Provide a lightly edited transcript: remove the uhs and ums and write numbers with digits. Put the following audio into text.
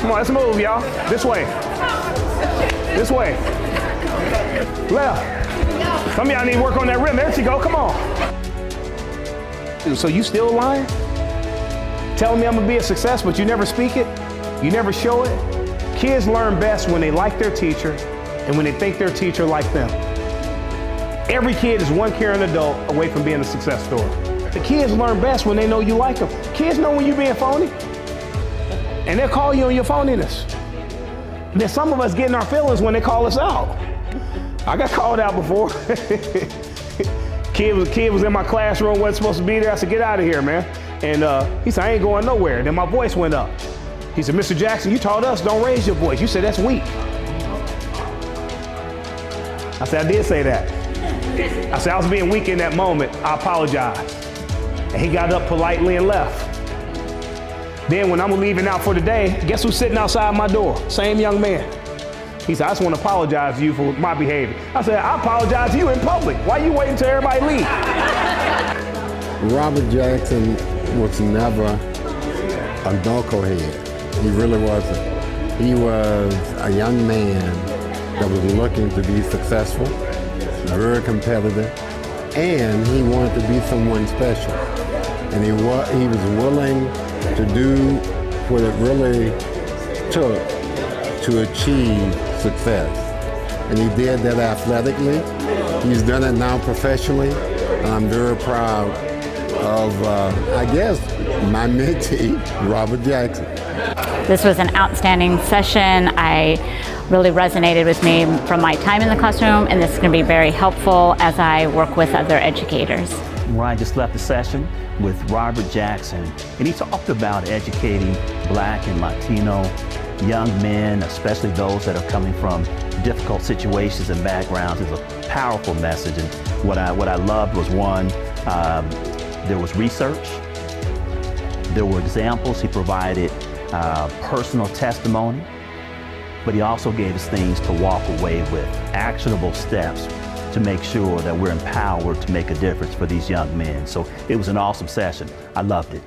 Come on, let's move, y'all. This way. This way. Left. Some of y'all need to work on that rim. There she go. Come on. So you still lying? Telling me I'm gonna be a success, but you never speak it? You never show it? Kids learn best when they like their teacher and when they think their teacher like them. Every kid is one caring adult away from being a success story. The kids learn best when they know you like them. Kids know when you're being phony, and they'll call you on your phoniness. And then some of us get in our feelings when they call us out. I got called out before. Kid was in my classroom, wasn't supposed to be there. I said, get out of here, man. And he said, I ain't going nowhere. Then my voice went up. He said, Mr. Jackson, you taught us don't raise your voice. You said that's weak. I said, I did say that. I said, I was being weak in that moment. I apologize. And he got up politely and left. Then when I'm leaving out for the day, guess who's sitting outside my door? Same young man. He said, I just want to apologize to you for my behavior. I said, I apologize to you in public. Why you waiting until everybody leave? Robert Jackson was never a knucklehead. He really wasn't. He was a young man that was looking to be successful, very competitive, and he wanted to be someone special. And he was willing to do what it really took to achieve success. And he did that athletically. He's done it now professionally. And I'm very proud of, I guess, my mentee, Robert Jackson. This was an outstanding session. I really resonated with me from my time in the classroom, and this is going to be very helpful as I work with other educators. Ryan just left the session with Robert Jackson, and he talked about educating Black and Latino young men, especially those that are coming from difficult situations and backgrounds. It's a powerful message, and what I loved was, one, there was research, there were examples, he provided personal testimony, but he also gave us things to walk away with, actionable steps to make sure that we're empowered to make a difference for these young men. So it was an awesome session. I loved it.